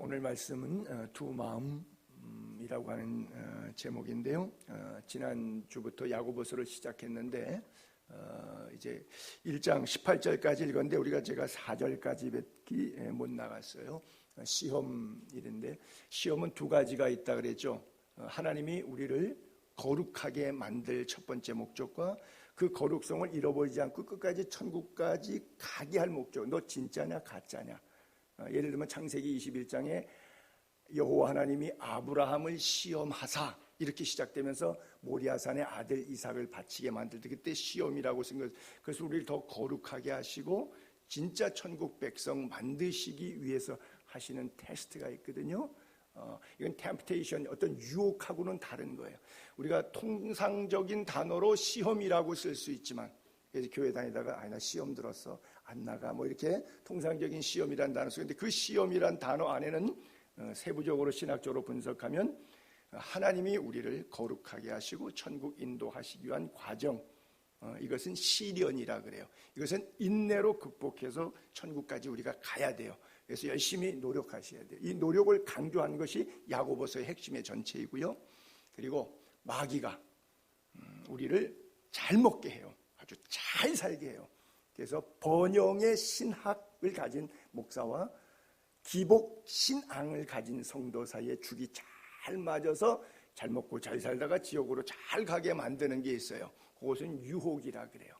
오늘 말씀은 두 마음이라고 하는 제목인데요. 지난주부터 야고보서를 시작했는데 이제 1장 18절까지 읽었는데 제가 4절까지밖에 못 나갔어요. 시험일인데 시험은 두 가지가 있다 그랬죠. 하나님이 우리를 거룩하게 만들 첫 번째 목적과 그 거룩성을 잃어버리지 않고 끝까지 천국까지 가게 할 목적. 너 진짜냐 가짜냐. 예를 들면 창세기 21장에 여호와 하나님이 아브라함을 시험하사 이렇게 시작되면서 모리아산의 아들 이삭을 바치게 만들 때 그때 시험이라고 쓴 것. 그래서 우리를 더 거룩하게 하시고 진짜 천국 백성 만드시기 위해서 하시는 테스트가 있거든요. 이건 템프테이션, 어떤 유혹하고는 다른 거예요. 우리가 통상적인 단어로 시험이라고 쓸 수 있지만, 그래서 교회 다니다가 나 시험 들었어 안 나가 이렇게 통상적인 시험이란 단어 쓰는데, 그 시험이란 단어 안에는 세부적으로 신학적으로 분석하면 하나님이 우리를 거룩하게 하시고 천국 인도하시기 위한 과정, 이것은 시련이라 그래요. 이것은 인내로 극복해서 천국까지 우리가 가야 돼요. 그래서 열심히 노력하셔야 돼요. 이 노력을 강조한 것이 야고보서의 핵심의 전체이고요. 그리고 마귀가 우리를 잘 먹게 해요. 아주 잘 살게 해요. 그래서 번영의 신학을 가진 목사와 기복 신앙을 가진 성도 사이에 죽이 잘 맞아서 잘 먹고 잘 살다가 지옥으로 잘 가게 만드는 게 있어요. 그것은 유혹이라 그래요.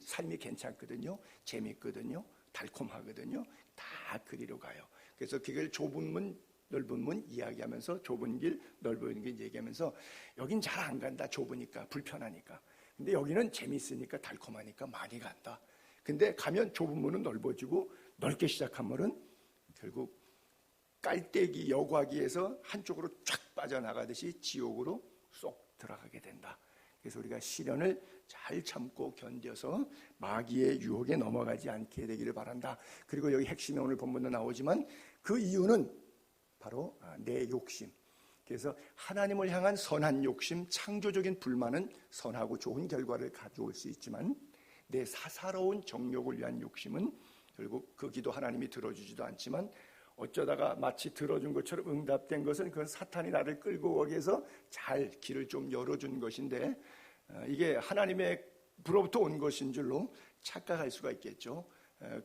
삶이 괜찮거든요. 재밌거든요. 달콤하거든요. 다 그리로 가요. 그래서 그걸 좁은 문 넓은 문 이야기하면서 좁은 길 넓은 길 얘기하면서 여긴 잘 안 간다. 좁으니까 불편하니까. 근데 여기는 재밌으니까 달콤하니까 많이 간다. 근데 가면 좁은 문은 넓어지고 넓게 시작하면은 결국 깔때기 여과기에서 한쪽으로 쫙 빠져나가듯이 지옥으로 쏙 들어가게 된다. 그래서 우리가 시련을 잘 참고 견뎌서 마귀의 유혹에 넘어가지 않게 되기를 바란다. 그리고 여기 핵심이 오늘 본문도 나오지만 그 이유는 바로 내 욕심. 그래서 하나님을 향한 선한 욕심, 창조적인 불만은 선하고 좋은 결과를 가져올 수 있지만 내 사사로운 정욕을 위한 욕심은 결국 그 기도 하나님이 들어주지도 않지만 어쩌다가 마치 들어준 것처럼 응답된 것은 그건 사탄이 나를 끌고 오기 위해서 잘 길을 좀 열어준 것인데 이게 하나님으로부터 온 것인 줄로 착각할 수가 있겠죠.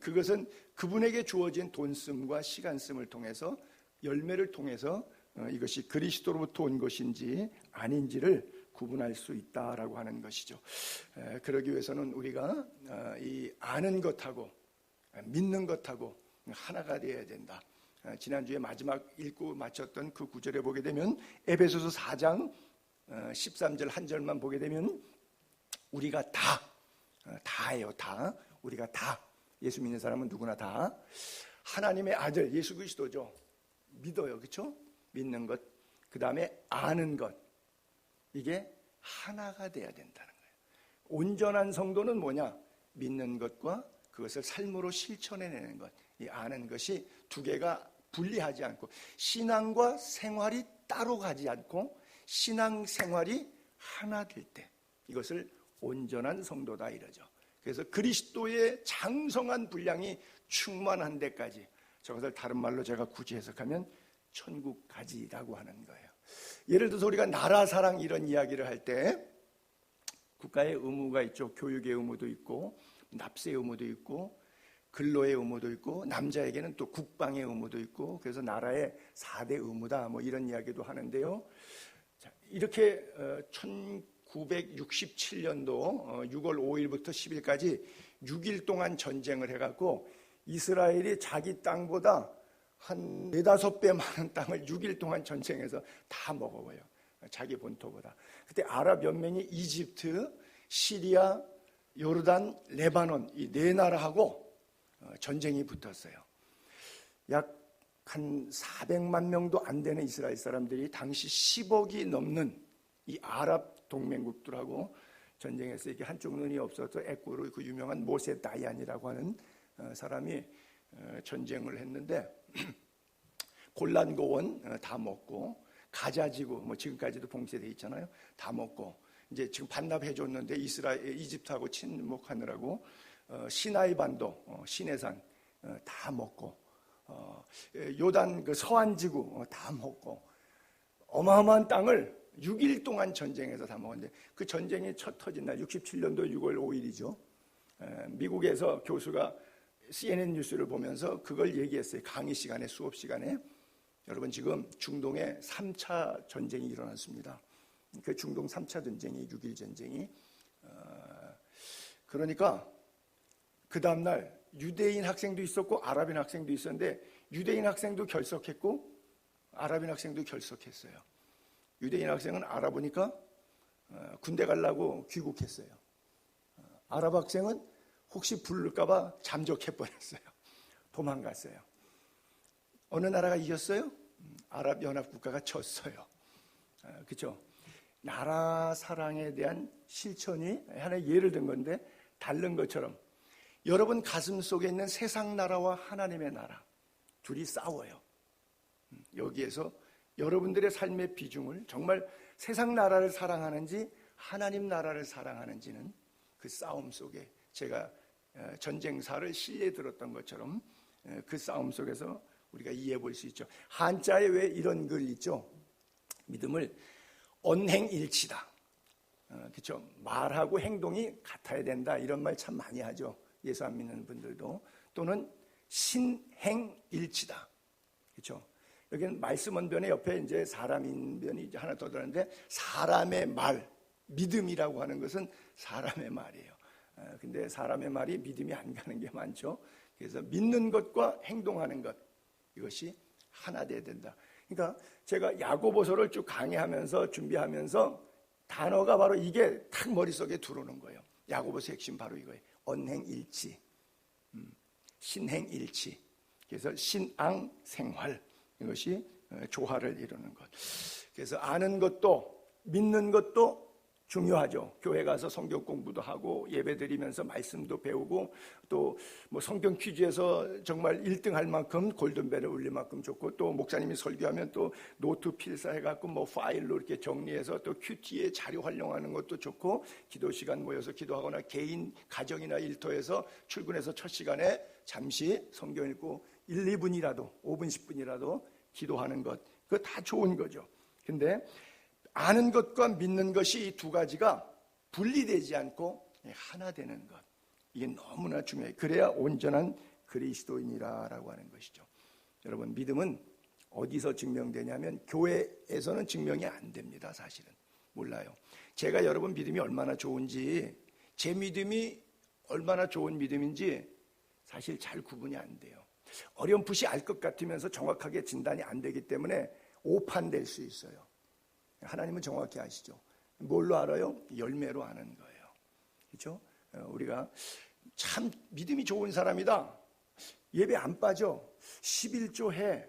그것은 그분에게 주어진 돈씀과 시간씀을 통해서 열매를 통해서 이것이 그리스도로부터 온 것인지 아닌지를 구분할 수 있다라고 하는 것이죠. 그러기 위해서는 우리가 이 아는 것하고 믿는 것하고 하나가 되어야 된다. 지난주에 마지막 읽고 마쳤던 그 구절에 보게 되면 에베소서 4장 13절 한 절만 보게 되면 우리가 다예요. 다. 우리가 다. 예수 믿는 사람은 누구나 다. 하나님의 아들 예수 그리스도죠. 믿어요. 그렇죠? 믿는 것. 그 다음에 아는 것. 이게 하나가 돼야 된다는 거예요. 온전한 성도는 뭐냐? 믿는 것과 그것을 삶으로 실천해내는 것. 이 아는 것이 두 개가 분리하지 않고 신앙과 생활이 따로 가지 않고 신앙생활이 하나 될 때 이것을 온전한 성도다 이러죠. 그래서 그리스도의 장성한 분량이 충만한 데까지, 저것을 다른 말로 제가 굳이 해석하면 천국까지라고 하는 거예요. 예를 들어서 우리가 나라 사랑 이런 이야기를 할 때 국가의 의무가 있죠. 교육의 의무도 있고 납세 의무도 있고 근로의 의무도 있고 남자에게는 또 국방의 의무도 있고 그래서 나라의 4대 의무다 이런 이야기도 하는데요. 자, 이렇게 1967년도 6월 5일부터 10일까지 6일 동안 전쟁을 해갖고 이스라엘이 자기 땅보다 한 4-5배 많은 땅을 6일 동안 전쟁해서 다 먹어버려요. 자기 본토보다. 그때 아랍 연맹이 이집트, 시리아, 요르단, 레바논 이 네 나라하고 전쟁이 붙었어요. 약 한 400만 명도 안 되는 이스라엘 사람들이 당시 10억이 넘는 이 아랍 동맹국들하고 전쟁했어요. 이게 한쪽 눈이 없어서 애꾸로 그 유명한 모세 다이안이라고 하는 사람이 전쟁을 했는데 골란고원 다 먹고 가자지구 지금까지도 봉쇄돼 있잖아요. 다 먹고 이제 지금 반납해 줬는데 이집트하고 침묵하느라고 시나이 반도, 시내산 다 먹고 요단 그 서안 지구 다 먹고 어마어마한 땅을 6일 동안 전쟁에서 다 먹었는데 그 전쟁이 첫 터진 날 67년도 6월 5일이죠. 미국에서 교수가 CNN 뉴스를 보면서 그걸 얘기했어요. 강의 시간에, 수업 시간에. 여러분, 지금 중동에 3차 전쟁이 일어났습니다. 그 중동 3차 전쟁이 6일 전쟁이. 그러니까 그 다음날 유대인 학생도 있었고 아랍인 학생도 있었는데 유대인 학생도 결석했고 아랍인 학생도 결석했어요. 유대인 학생은 알아보니까 군대 가려고 귀국했어요. 아랍 학생은 혹시 부를까봐 잠적해버렸어요. 도망갔어요. 어느 나라가 이겼어요? 아랍연합국가가 졌어요. 그렇죠? 나라 사랑에 대한 실천이 하나의 예를 든 건데 다른 것처럼 여러분 가슴 속에 있는 세상 나라와 하나님의 나라 둘이 싸워요. 여기에서 여러분들의 삶의 비중을 정말 세상 나라를 사랑하는지 하나님 나라를 사랑하는지는 그 싸움 속에 제가 전쟁사를 신뢰 들었던 것처럼 그 싸움 속에서 우리가 이해해 볼 수 있죠. 한자에 왜 이런 글 있죠? 믿음을 언행일치다. 그렇죠? 말하고 행동이 같아야 된다. 이런 말 참 많이 하죠. 예수 안 믿는 분들도. 또는 신행일치다. 그렇죠? 여기는 말씀 언변의 옆에 이제 사람인변이 하나 더 들었는데 사람의 말, 믿음이라고 하는 것은 사람의 말이에요. 근데 사람의 말이 믿음이 안 가는 게 많죠. 그래서 믿는 것과 행동하는 것, 이것이 하나 돼야 된다. 그러니까 제가 야고보서를 쭉 강의하면서 준비하면서 단어가 바로 이게 탁 머릿속에 들어오는 거예요. 야고보서 핵심 바로 이거예요. 언행일치, 신행일치. 그래서 신앙생활, 이것이 조화를 이루는 것. 그래서 아는 것도 믿는 것도 중요하죠. 교회 가서 성경 공부도 하고 예배 드리면서 말씀도 배우고 또 뭐 성경 퀴즈에서 정말 1등 할 만큼 골든벨을 울릴 만큼 좋고 또 목사님이 설교하면 또 노트 필사해 갖고 뭐 파일로 이렇게 정리해서 또 큐티에 자료 활용하는 것도 좋고 기도 시간 모여서 기도하거나 개인 가정이나 일터에서 출근해서 첫 시간에 잠시 성경 읽고 1, 2분이라도 5분, 10분이라도 기도하는 것, 그거 다 좋은 거죠. 근데 아는 것과 믿는 것이 이 두 가지가 분리되지 않고 하나 되는 것, 이게 너무나 중요해요. 그래야 온전한 그리스도인이라고 하는 것이죠. 여러분, 믿음은 어디서 증명되냐면 교회에서는 증명이 안 됩니다. 사실은 몰라요. 제가 여러분 믿음이 얼마나 좋은지, 제 믿음이 얼마나 좋은 믿음인지 사실 잘 구분이 안 돼요. 어렴풋이 알 것 같으면서 정확하게 진단이 안 되기 때문에 오판될 수 있어요. 하나님은 정확히 아시죠. 뭘로 알아요? 열매로 아는 거예요. 그렇죠? 우리가 참 믿음이 좋은 사람이다. 예배 안 빠져. 11조 해.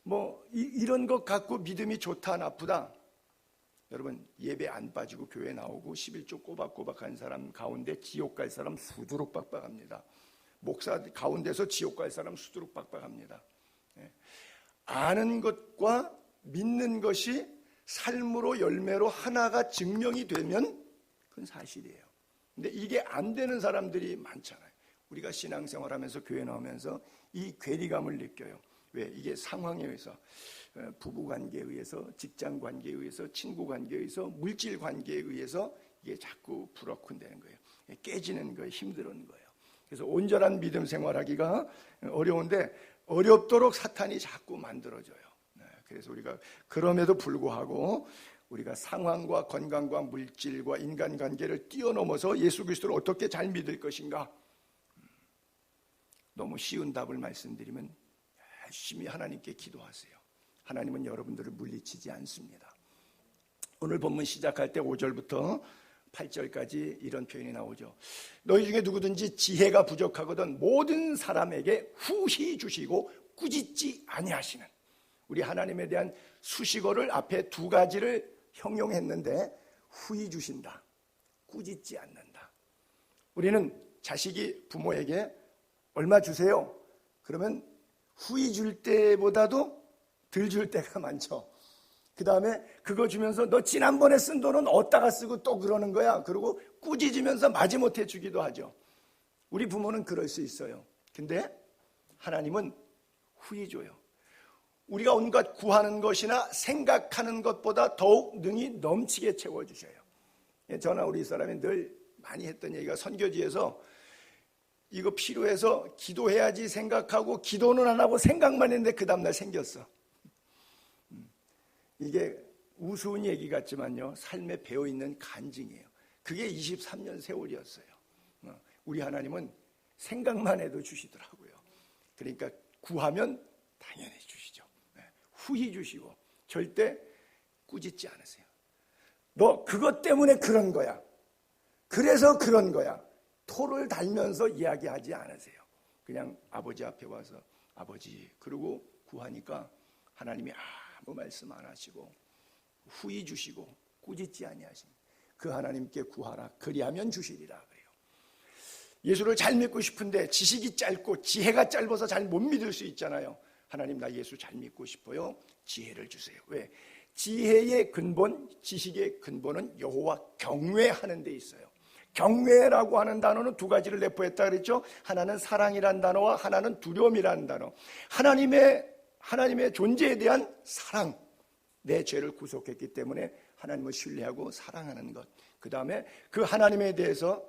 뭐 이런 것 갖고 믿음이 좋다 나쁘다. 여러분, 예배 안 빠지고 교회 나오고 11조 꼬박꼬박 한 사람 가운데 지옥 갈 사람 수두룩 빡빡합니다. 목사 가운데서 지옥 갈 사람 수두룩 빡빡합니다. 아는 것과 믿는 것이 삶으로 열매로 하나가 증명이 되면 그건 사실이에요. 근데 이게 안 되는 사람들이 많잖아요. 우리가 신앙생활하면서 교회 나오면서 이 괴리감을 느껴요. 왜? 이게 상황에 의해서, 부부관계에 의해서, 직장관계에 의해서, 친구관계에 의해서, 물질관계에 의해서 이게 자꾸 불어큰되는 거예요. 깨지는 거예요. 힘들은 거예요. 그래서 온전한 믿음 생활하기가 어려운데 어렵도록 사탄이 자꾸 만들어줘요. 그래서 우리가 그럼에도 불구하고 우리가 상황과 건강과 물질과 인간관계를 뛰어넘어서 예수 그리스도를 어떻게 잘 믿을 것인가? 너무 쉬운 답을 말씀드리면 열심히 하나님께 기도하세요. 하나님은 여러분들을 물리치지 않습니다. 오늘 본문 시작할 때 5절부터 8절까지 이런 표현이 나오죠. 너희 중에 누구든지 지혜가 부족하거든 모든 사람에게 후히 주시고 꾸짖지 아니하시는, 우리 하나님에 대한 수식어를 앞에 두 가지를 형용했는데 후히 주신다, 꾸짖지 않는다. 우리는 자식이 부모에게 얼마 주세요? 그러면 후히 줄 때보다도 덜 줄 때가 많죠. 그 다음에 그거 주면서 너 지난번에 쓴 돈은 어디다가 쓰고 또 그러는 거야. 그리고 꾸짖으면서 마지못해 주기도 하죠. 우리 부모는 그럴 수 있어요. 근데 하나님은 후히 줘요. 우리가 온갖 구하는 것이나 생각하는 것보다 더욱 능히 넘치게 채워주셔요. 저나 우리 사람이 늘 많이 했던 얘기가, 선교지에서 이거 필요해서 기도해야지 생각하고 기도는 안 하고 생각만 했는데 그 다음날 생겼어. 이게 우스운 얘기 같지만요, 삶에 배어있는 간증이에요. 그게 23년 세월이었어요. 우리 하나님은 생각만 해도 주시더라고요. 그러니까 구하면 당연히 주시죠. 후히 주시고 절대 꾸짖지 않으세요. 너 그것 때문에 그런 거야, 그래서 그런 거야, 토를 달면서 이야기하지 않으세요. 그냥 아버지 앞에 와서 아버지, 그러고 구하니까 하나님이 아무 말씀 안 하시고 후히 주시고 꾸짖지 아니하십니다. 그 하나님께 구하라, 그리하면 주시리라 그래요. 예수를 잘 믿고 싶은데 지식이 짧고 지혜가 짧아서 잘 못 믿을 수 있잖아요. 하나님, 나 예수 잘 믿고 싶어요. 지혜를 주세요. 왜? 지혜의 근본, 지식의 근본은 여호와 경외하는 데 있어요. 경외라고 하는 단어는 두 가지를 내포했다 그랬죠. 하나는 사랑이란 단어와 하나는 두려움이라는 단어. 하나님의 존재에 대한 사랑, 내 죄를 구속했기 때문에 하나님을 신뢰하고 사랑하는 것. 그 다음에 그 하나님에 대해서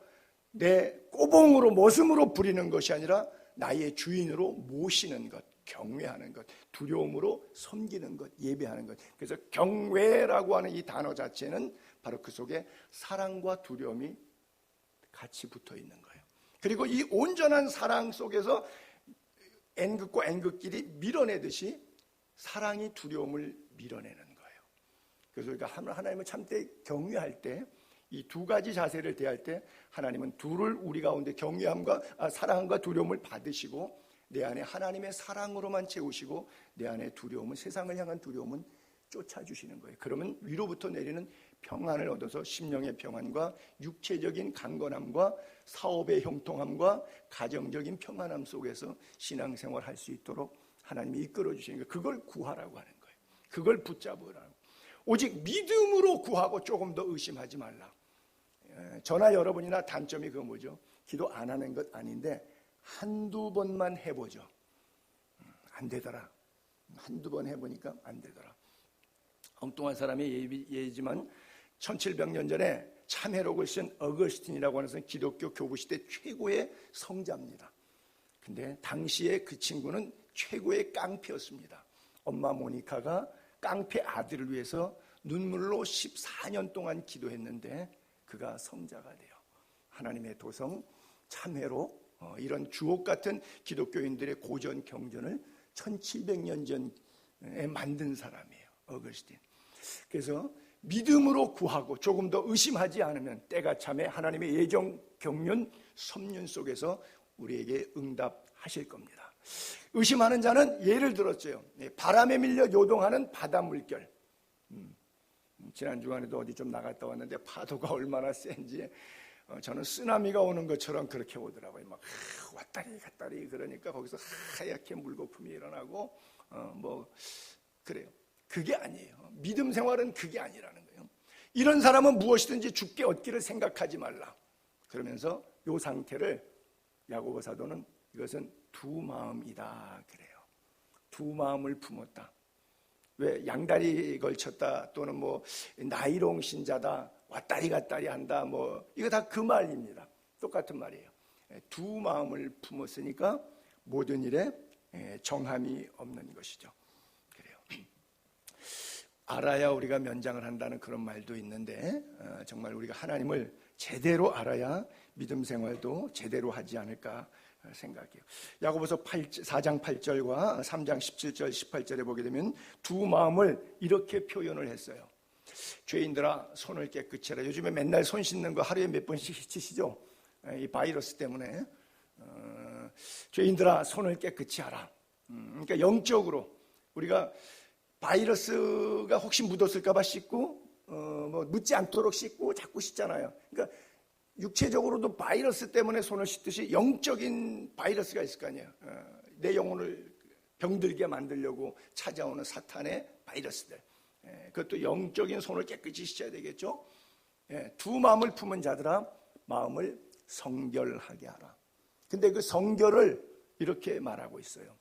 내 꼬봉으로 모슴으로 부리는 것이 아니라 나의 주인으로 모시는 것, 경외하는 것, 두려움으로 섬기는 것, 예배하는 것. 그래서 경외라고 하는 이 단어 자체는 바로 그 속에 사랑과 두려움이 같이 붙어 있는 거예요. 그리고 이 온전한 사랑 속에서 N극과 N극끼리 밀어내듯이 사랑이 두려움을 밀어내는 거예요. 그래서 우리가 하나님을 참되 경외할 때, 이 두 가지 자세를 대할 때 하나님은 둘을 우리 가운데 사랑과 두려움을 받으시고 내 안에 하나님의 사랑으로만 채우시고 내 안에 두려움은, 세상을 향한 두려움은 쫓아주시는 거예요. 그러면 위로부터 내리는 평안을 얻어서 심령의 평안과 육체적인 강건함과 사업의 형통함과 가정적인 평안함 속에서 신앙생활할 수 있도록 하나님이 이끌어 주시는 거예요. 그걸 구하라고 하는 거예요. 그걸 붙잡으라고. 오직 믿음으로 구하고 조금 더 의심하지 말라. 저나 여러분이나 단점이 그거 뭐죠? 기도 안 하는 것 아닌데 한두 번만 해보죠. 안 되더라. 한두 번 해보니까 안 되더라. 엉뚱한 사람의 예지만 1700년 전에 참회록을 쓴 어거스틴이라고 하는 사람은 기독교 교부 시대 최고의 성자입니다. 근데 당시에 그 친구는 최고의 깡패였습니다. 엄마 모니카가 깡패 아들을 위해서 눈물로 14년 동안 기도했는데 그가 성자가 돼요. 하나님의 도성, 참회록, 이런 주옥 같은 기독교인들의 고전 경전을 1700년 전에 만든 사람이에요, 어거스틴. 그래서 믿음으로 구하고 조금 더 의심하지 않으면 때가 참에 하나님의 예정 경륜 섭륜 속에서 우리에게 응답하실 겁니다. 의심하는 자는 예를 들었어요. 바람에 밀려 요동하는 바다 물결. 지난 주간에도 어디 좀 나갔다 왔는데 파도가 얼마나 센지 저는 쓰나미가 오는 것처럼 그렇게 오더라고요. 막 왔다리 갔다리. 그러니까 거기서 하얗게 물거품이 일어나고 그래요. 그게 아니에요. 믿음 생활은 그게 아니라는 거예요. 이런 사람은 무엇이든지 주께 얻기를 생각하지 말라. 그러면서 이 상태를 야고보 사도는 이것은 두 마음이다 그래요. 두 마음을 품었다. 왜 양다리 걸쳤다 또는 나이롱 신자다, 왔다리 갔다리 한다, 이거 다 그 말입니다. 똑같은 말이에요. 두 마음을 품었으니까 모든 일에 정함이 없는 것이죠. 그래요. 알아야 우리가 면장을 한다는 그런 말도 있는데 정말 우리가 하나님을 제대로 알아야 믿음 생활도 제대로 하지 않을까 생각해요. 야고보서 4장 8절과 3장 17절 18절에 보게 되면 두 마음을 이렇게 표현을 했어요. 죄인들아 손을 깨끗이 해라. 요즘에 맨날 손 씻는 거 하루에 몇 번씩 씻으시죠? 이 바이러스 때문에. 죄인들아 손을 깨끗이 하라. 그러니까 영적으로 우리가 바이러스가 혹시 묻었을까 봐 씻고 묻지 않도록 씻고 자꾸 씻잖아요. 그러니까 육체적으로도 바이러스 때문에 손을 씻듯이 영적인 바이러스가 있을 거 아니에요. 내 영혼을 병들게 만들려고 찾아오는 사탄의 바이러스들. 그것도 영적인 손을 깨끗이 씻어야 되겠죠. 두 마음을 품은 자들아 마음을 성결하게 하라. 근데 그 성결을 이렇게 말하고 있어요.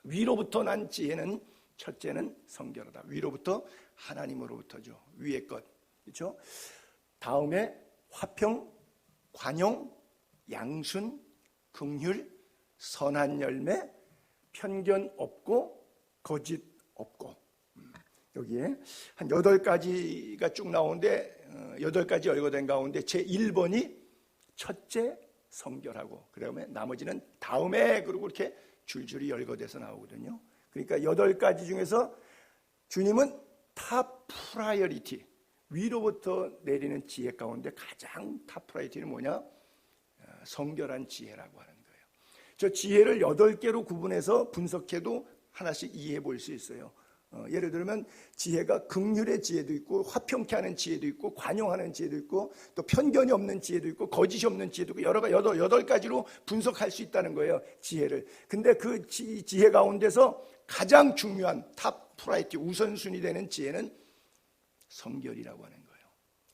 위로부터 난 지혜는 첫째는 성결하다. 위로부터 하나님으로부터죠. 위의 것. 그렇죠? 다음에 화평, 관용, 양순, 긍휼, 선한 열매, 편견 없고 거짓 없고. 여기에 한 8가지가 쭉 나오는데 8가지 열거된 가운데 제 1번이 첫째 성결하고, 그다음에 나머지는 다음에, 그리고 이렇게 줄줄이 열거돼서 나오거든요. 그러니까 8가지 중에서 주님은 탑 프라이어리티, 위로부터 내리는 지혜 가운데 가장 탑 프라이어리티는 뭐냐? 성결한 지혜라고 하는 거예요. 저 지혜를 8개로 구분해서 분석해도 하나씩 이해해 볼 수 있어요. 예를 들면 지혜가 긍휼의 지혜도 있고, 화평케 하는 지혜도 있고, 관용하는 지혜도 있고, 또 편견이 없는 지혜도 있고, 거짓이 없는 지혜도 있고, 여러 가지 8가지로 분석할 수 있다는 거예요, 지혜를. 근데 그 지혜 가운데서 가장 중요한 탑 프라이어리티, 우선순위 되는 지혜는 성결이라고 하는 거예요.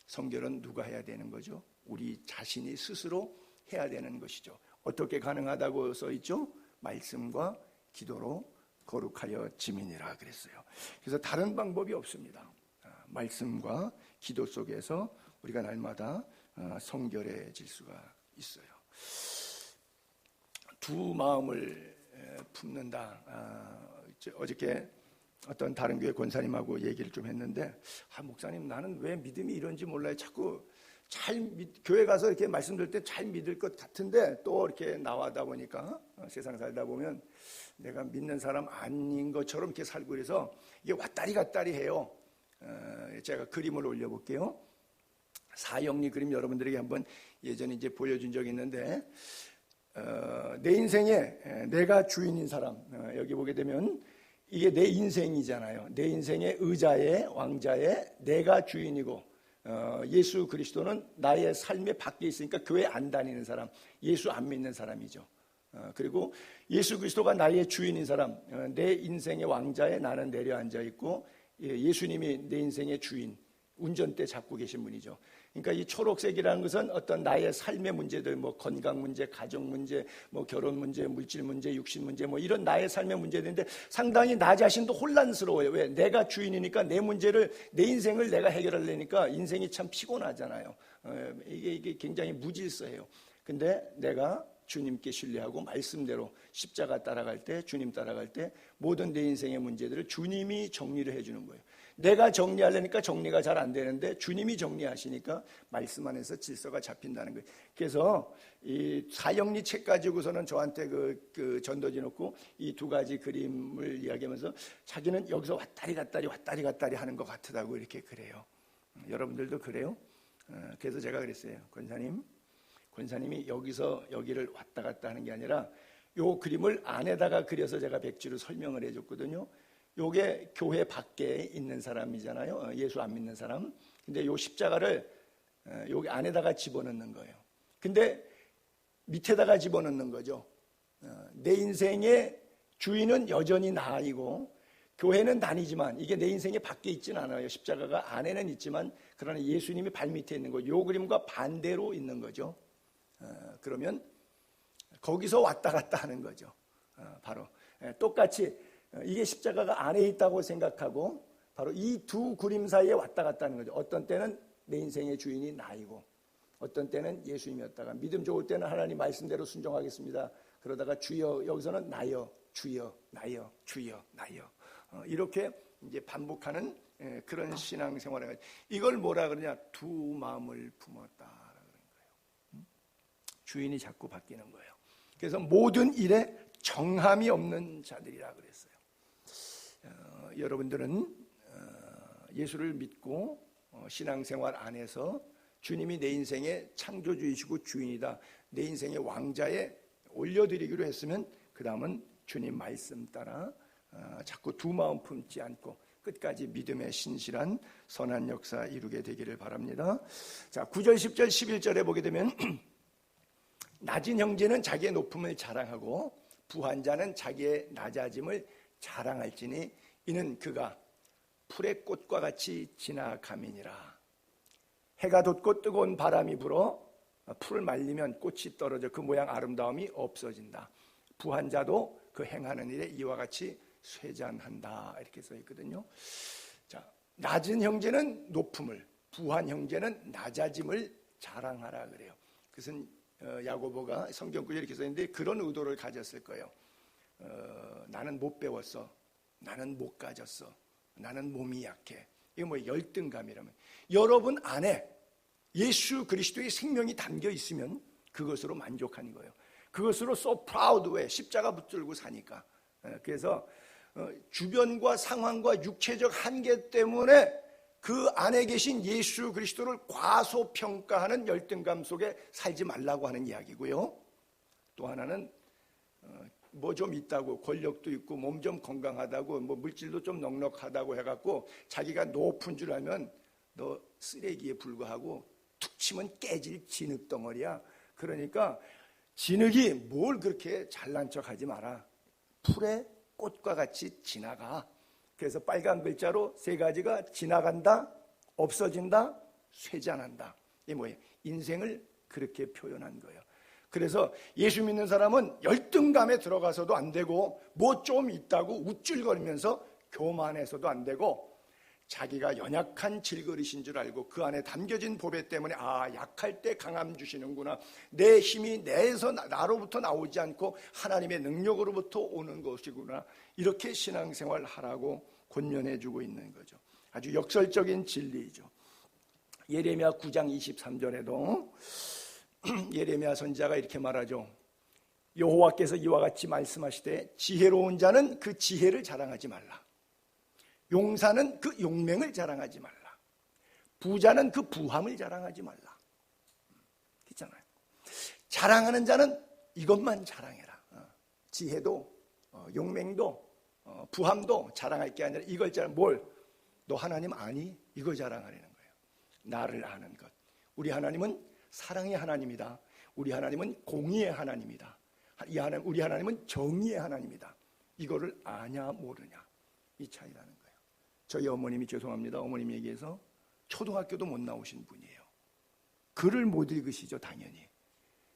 성결은 누가 해야 되는 거죠? 우리 자신이 스스로 해야 되는 것이죠. 어떻게 가능하다고 써 있죠? 말씀과 기도로 거룩하여 지민이라 그랬어요. 그래서 다른 방법이 없습니다. 말씀과 기도 속에서 우리가 날마다 성결해질 수가 있어요. 두 마음을 품는다. 어저께 어떤 다른 교회 권사님하고 얘기를 좀 했는데, 목사님, 나는 왜 믿음이 이런지 몰라요. 자꾸 교회 가서 이렇게 말씀 들을 때 잘 믿을 것 같은데 또 이렇게 나와다 보니까 세상 살다 보면 내가 믿는 사람 아닌 것처럼 이렇게 살고, 그래서 이게 왔다리 갔다리 해요. 제가 그림을 올려볼게요. 사형리 그림 여러분들에게 한번 예전에 이제 보여준 적이 있는데, 내 인생에 내가 주인인 사람, 여기 보게 되면 이게 내 인생이잖아요. 내 인생의 의자에, 왕자에 내가 주인이고, 예수 그리스도는 나의 삶의 밖에 있으니까 교회 안 다니는 사람, 예수 안 믿는 사람이죠. 그리고 예수 그리스도가 나의 주인인 사람, 내 인생의 왕자에 나는 내려앉아 있고, 예수님이 내 인생의 주인, 운전대 잡고 계신 분이죠. 그러니까 이 초록색이라는 것은 어떤 나의 삶의 문제들, 뭐 건강 문제, 가정 문제, 뭐 결혼 문제, 물질 문제, 육신 문제, 뭐 이런 나의 삶의 문제들인데 상당히 나 자신도 혼란스러워요. 왜? 내가 주인이니까 내 문제를, 내 인생을 내가 해결하려니까 인생이 참 피곤하잖아요. 이게 굉장히 무질서해요. 근데 내가 주님께 신뢰하고 말씀대로 십자가 따라갈 때, 주님 따라갈 때 모든 내 인생의 문제들을 주님이 정리를 해주는 거예요. 내가 정리하려니까 정리가 잘 안 되는데 주님이 정리하시니까 말씀 안에서 질서가 잡힌다는 거예요. 그래서 이 사형리 책 가지고서는 저한테 그 전도지 놓고 이 2가지 그림을 이야기하면서 자기는 여기서 왔다리 갔다리 하는 것 같다고 이렇게 그래요. 여러분들도 그래요? 그래서 제가 그랬어요. 권사님이 여기서 여기를 왔다 갔다 하는 게 아니라 요 그림을 안에다가 그려서 제가 백지로 설명을 해줬거든요. 요게 교회 밖에 있는 사람이잖아요. 예수 안 믿는 사람. 근데 요 십자가를 여기 안에다가 집어넣는 거예요. 근데 밑에다가 집어넣는 거죠. 내 인생의 주인은 여전히 나이고, 교회는 다니지만 이게 내 인생의 밖에 있지는 않아요. 십자가가 안에는 있지만, 그러나 예수님이 발밑에 있는 거죠. 요 그림과 반대로 있는 거죠. 그러면 거기서 왔다 갔다 하는 거죠. 바로 똑같이 이게 십자가가 안에 있다고 생각하고 바로 이 두 그림 사이에 왔다 갔다 하는 거죠. 어떤 때는 내 인생의 주인이 나이고, 어떤 때는 예수님이었다가, 믿음 좋을 때는 하나님 말씀대로 순종하겠습니다. 그러다가 주여, 여기서는 나여, 주여, 나여, 주여, 나여, 이렇게 이제 반복하는 그런 신앙생활을, 이걸 뭐라 그러냐? 두 마음을 품었다 그러는 거예요. 주인이 자꾸 바뀌는 거예요. 그래서 모든 일에 정함이 없는 자들이라 그랬어요. 여러분들은 예수를 믿고 신앙생활 안에서 주님이 내 인생의 창조주이시고 주인이다, 내 인생의 왕자에 올려드리기로 했으면 그 다음은 주님 말씀 따라 자꾸 두 마음 품지 않고 끝까지 믿음의 신실한 선한 역사 이루게 되기를 바랍니다. 자, 9절, 10절, 11절에 보게 되면 낮은 형제는 자기의 높음을 자랑하고 부한 자는 자기의 낮아짐을 자랑할지니 이는 그가 풀의 꽃과 같이 지나감이니라. 해가 돋고 뜨거운 바람이 불어 풀을 말리면 꽃이 떨어져 그 모양 아름다움이 없어진다. 부한 자도 그 행하는 일에 이와 같이 쇠잔한다 이렇게 써 있거든요. 자, 낮은 형제는 높음을, 부한 형제는 낮아짐을 자랑하라 그래요. 그것은 야고보가 성경 구절에 이렇게 써 있는데 그런 의도를 가졌을 거예요. 나는 못 배웠어, 나는 못 가졌어, 나는 몸이 약해. 이게 뭐 열등감이라면, 여러분 안에 예수 그리스도의 생명이 담겨 있으면 그것으로 만족하는 거예요. 그것으로 so proud 왜 십자가 붙들고 사니까. 그래서 주변과 상황과 육체적 한계 때문에 그 안에 계신 예수 그리스도를 과소평가하는 열등감 속에 살지 말라고 하는 이야기고요. 또 하나는 뭐 좀 있다고, 권력도 있고 몸 좀 건강하다고, 뭐 물질도 좀 넉넉하다고 해갖고 자기가 높은 줄 알면 너 쓰레기에 불과하고 툭 치면 깨질 진흙덩어리야. 그러니까 진흙이 뭘 그렇게 잘난 척하지 마라. 풀의 꽃과 같이 지나가. 그래서 빨간 글자로 세 가지가 지나간다, 없어진다, 쇠잔한다. 이게 뭐예요? 인생을 그렇게 표현한 거예요. 그래서 예수 믿는 사람은 열등감에 들어가서도 안 되고, 뭐 좀 있다고 우쭐거리면서 교만해서도 안 되고, 자기가 연약한 질그릇인 줄 알고 그 안에 담겨진 보배 때문에 약할 때 강함 주시는구나, 내 힘이 내에서 나로부터 나오지 않고 하나님의 능력으로부터 오는 것이구나, 이렇게 신앙생활 하라고 권면해 주고 있는 거죠. 아주 역설적인 진리이죠. 예레미야 9장 23절에도 예레미야 선지자가 이렇게 말하죠. 여호와께서 이와 같이 말씀하시되 지혜로운 자는 그 지혜를 자랑하지 말라, 용사는 그 용맹을 자랑하지 말라, 부자는 그 부함을 자랑하지 말라. 그렇잖아요. 자랑하는 자는 이것만 자랑해라. 지혜도 용맹도 부함도 자랑할 게 아니라 이걸 뭘? 너 하나님 아니? 이거 자랑하라는 거예요. 나를 아는 것. 우리 하나님은 사랑의 하나님이다. 우리 하나님은 공의의 하나님이다. 우리 하나님은 정의의 하나님이다. 이거를 아냐 모르냐, 이 차이라는 거예요. 저희 어머님이, 죄송합니다, 어머님 얘기해서 초등학교도 못 나오신 분이에요. 글을 못 읽으시죠, 당연히.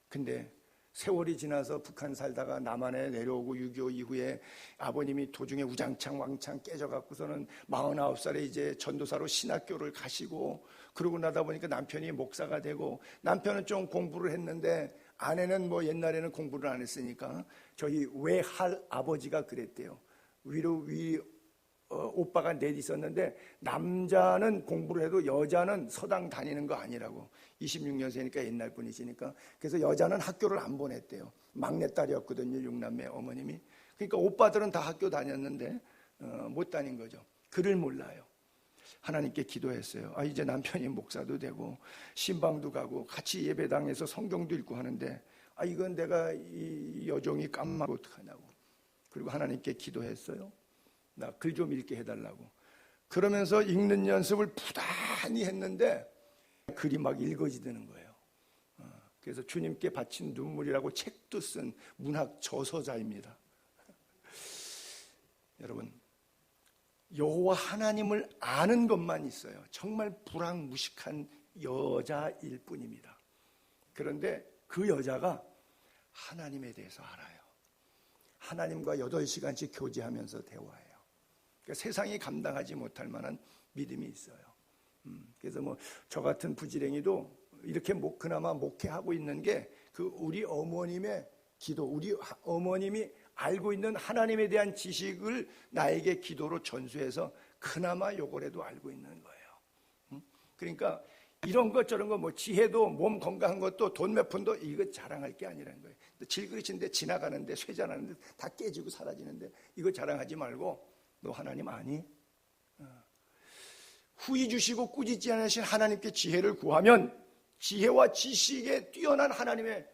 근데 세월이 지나서 북한 살다가 남한에 내려오고 6.25 이후에 아버님이 도중에 우장창 왕창 깨져갖고서는 49살에 이제 전도사로 신학교를 가시고, 그러고 나다 보니까 남편이 목사가 되고, 남편은 좀 공부를 했는데 아내는 뭐 옛날에는 공부를 안 했으니까 저희 외할 아버지가 그랬대요. 오빠가 넷 있었는데 남자는 공부를 해도 여자는 서당 다니는 거 아니라고. 26년생이니까 옛날 분이시니까. 그래서 여자는 학교를 안 보냈대요. 막내딸이었거든요, 6남매 어머님이. 그러니까 오빠들은 다 학교 다녔는데 못 다닌 거죠. 글을 몰라요. 하나님께 기도했어요. 이제 남편이 목사도 되고 신방도 가고 같이 예배당에서 성경도 읽고 하는데 이건 내가 이 여종이 깜막 어떡하냐고. 그리고 하나님께 기도했어요. 나 글 좀 읽게 해달라고. 그러면서 읽는 연습을 부단히 했는데 글이 막 읽어지는 거예요. 그래서 주님께 바친 눈물이라고 책도 쓴 문학 저서자입니다. 여러분, 여호와 하나님을 아는 것만 있어요. 정말 불황무식한 여자일 뿐입니다. 그런데 그 여자가 하나님에 대해서 알아요. 하나님과 8시간씩 교제하면서 대화해요. 그러니까 세상이 감당하지 못할 만한 믿음이 있어요. 그래서 뭐 저 같은 부지랭이도 이렇게 그나마 목회하고 있는 게 그 우리 어머님의 기도, 우리 어머님이 알고 있는 하나님에 대한 지식을 나에게 기도로 전수해서 그나마 요거라도 알고 있는 거예요. 그러니까 이런 것 저런 거 뭐 지혜도 몸 건강한 것도 돈 몇 푼도 이거 자랑할 게 아니라는 거예요. 질그릇인데 지나가는데 쇠잔하는데 다 깨지고 사라지는데 이거 자랑하지 말고 너 하나님 아니? 후히 주시고 꾸짖지 않으신 하나님께 지혜를 구하면 지혜와 지식에 뛰어난 하나님의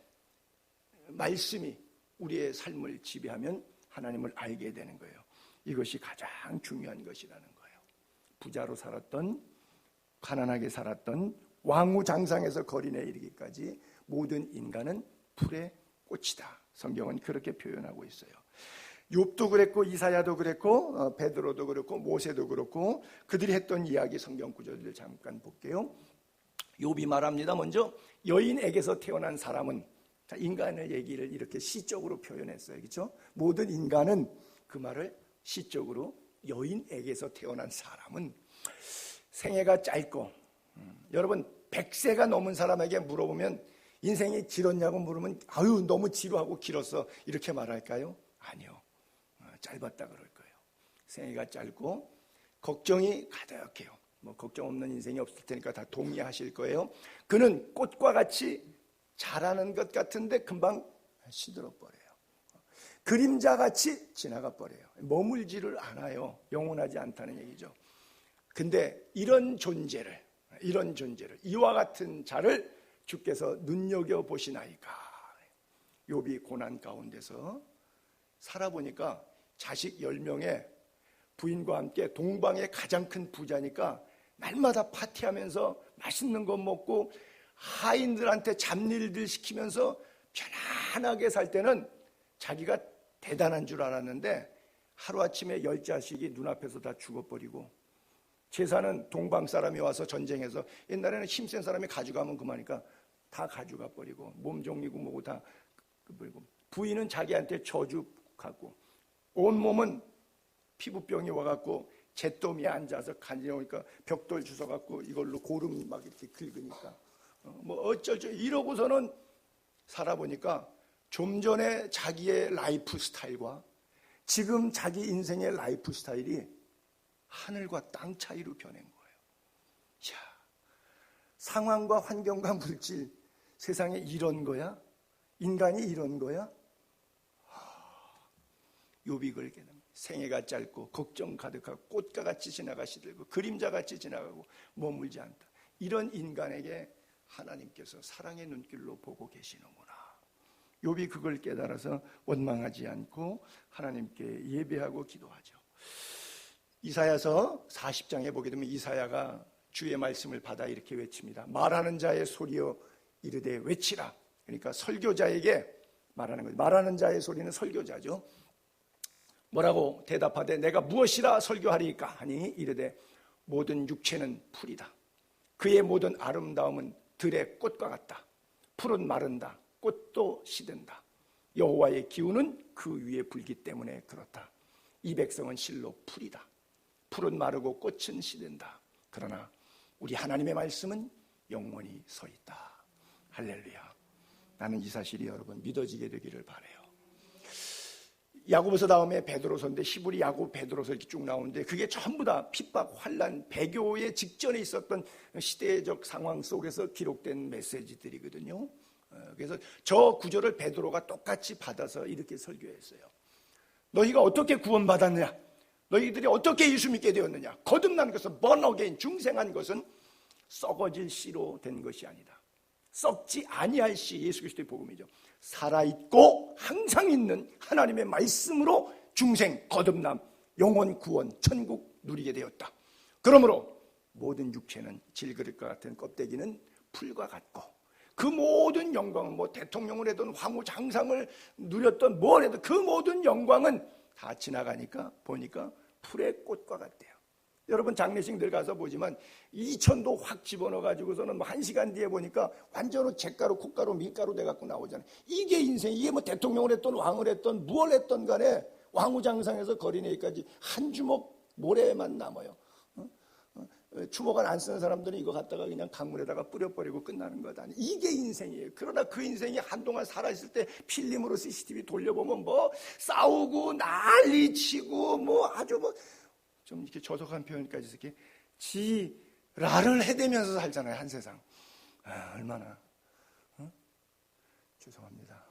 말씀이 우리의 삶을 지배하면 하나님을 알게 되는 거예요. 이것이 가장 중요한 것이라는 거예요. 부자로 살았던, 가난하게 살았던, 왕우장상에서 거린에 이르기까지 모든 인간은 풀의 꽃이다. 성경은 그렇게 표현하고 있어요. 욥도 그랬고 이사야도 그랬고 베드로도 그렇고 모세도 그렇고 그들이 했던 이야기 성경 구절들 잠깐 볼게요. 욥이 말합니다. 먼저 여인에게서 태어난 사람은 자, 인간의 얘기를 이렇게 시적으로 표현했어요. 그렇죠? 모든 인간은 그 말을 시적으로 여인에게서 태어난 사람은 생애가 짧고 여러분 100세가 넘은 사람에게 물어보면 인생이 길었냐고 물으면 아유 너무 지루하고 길었어 이렇게 말할까요? 아니요. 짧았다 그럴 거예요. 생애가 짧고 걱정이 가득해요. 뭐 걱정 없는 인생이 없을 테니까 다 동의하실 거예요. 그는 꽃과 같이 자라는 것 같은데 금방 시들어 버려요. 그림자같이 지나가 버려요. 머물지를 않아요. 영원하지 않다는 얘기죠. 근데 이런 존재를 이와 같은 자를 주께서 눈여겨보시나이까. 욥이 고난 가운데서 살아보니까 자식 10명의 부인과 함께 동방의 가장 큰 부자니까 날마다 파티하면서 맛있는 거 먹고 하인들한테 잡일들 시키면서 편안하게 살 때는 자기가 대단한 줄 알았는데 하루아침에 10자식이 눈앞에서 다 죽어버리고 재산은 동방 사람이 와서 전쟁해서 옛날에는 힘센 사람이 가져가면 그만이니까 다 가져가 버리고 몸종이고 뭐고 다 버리고 부인은 자기한테 저주하고 온몸은 피부병이 와갖고 잿더미에 앉아서 간지러우니까 벽돌 주워갖고 이걸로 고름 막 이렇게 긁으니까 뭐 어쩔 이러고서는 살아보니까 좀 전에 자기의 라이프 스타일과 지금 자기 인생의 라이프 스타일이 하늘과 땅 차이로 변한 거예요. 자, 상황과 환경과 물질, 세상에 이런 거야? 인간이 이런 거야? 욥이 그렇게 됩니다. 생애가 짧고 걱정 가득하고 꽃과 같이 지나가 시들고 그림자같이 지나가고 머물지 않다. 이런 인간에게 하나님께서 사랑의 눈길로 보고 계시는구나. 욥이 그걸 깨달아서 원망하지 않고 하나님께 예배하고 기도하죠. 이사야서 40장에 보게 되면 이사야가 주의 말씀을 받아 이렇게 외칩니다. 말하는 자의 소리여 이르되 외치라. 그러니까 설교자에게 말하는 거죠. 말하는 자의 소리는 설교자죠. 뭐라고 대답하되 내가 무엇이라 설교하리까 하니 이르되 모든 육체는 풀이다. 그의 모든 아름다움은 들의 꽃과 같다. 풀은 마른다. 꽃도 시든다. 여호와의 기운은 그 위에 불기 때문에 그렇다. 이 백성은 실로 풀이다. 풀은 마르고 꽃은 시든다. 그러나 우리 하나님의 말씀은 영원히 서 있다. 할렐루야. 나는 이 사실이 여러분 믿어지게 되기를 바라요. 야고보서 다음에 베드로서인데 히브리 야고보 베드로서 이렇게 쭉 나오는데 그게 전부 다 핍박, 환난, 배교의 직전에 있었던 시대적 상황 속에서 기록된 메시지들이거든요. 그래서 저 구절을 베드로가 똑같이 받아서 이렇게 설교했어요. 너희가 어떻게 구원받았느냐? 너희들이 어떻게 예수 믿게 되었느냐? 거듭난 것은 born again, 중생한 것은 썩어질 씨로 된 것이 아니다. 썩지 아니할 씨, 예수 그리스도의 복음이죠. 살아있고 항상 있는 하나님의 말씀으로 중생, 거듭남, 영원 구원, 천국 누리게 되었다. 그러므로 모든 육체는 질그릇과 같은 껍데기는 풀과 같고 그 모든 영광은 뭐 대통령을 해도 황후 장상을 누렸던 뭘 해도 그 모든 영광은 다 지나가니까 보니까 풀의 꽃과 같대요. 여러분 장례식 늘 가서 보지만 2천도 확 집어넣어가지고서는 뭐 1시간 뒤에 보니까 완전히 잿가루, 콧가루, 밀가루 돼갖고 나오잖아요. 이게 인생, 이게 뭐 대통령을 했던 왕을 했던 무엇을 했던 간에 왕후장상에서 거리내기까지 한 주먹 모래만 남아요. 주먹을 안 쓰는 사람들은 이거 갖다가 그냥 강물에다가 뿌려버리고 끝나는 것 아니에요. 이게 인생이에요. 그러나 그 인생이 한동안 살아있을 때 필름으로 CCTV 돌려보면 뭐 싸우고 난리치고 뭐 아주 뭐 좀 이렇게 저속한 표현까지 이렇게 지랄을 해대면서 살잖아요. 한 세상. 얼마나 죄송합니다.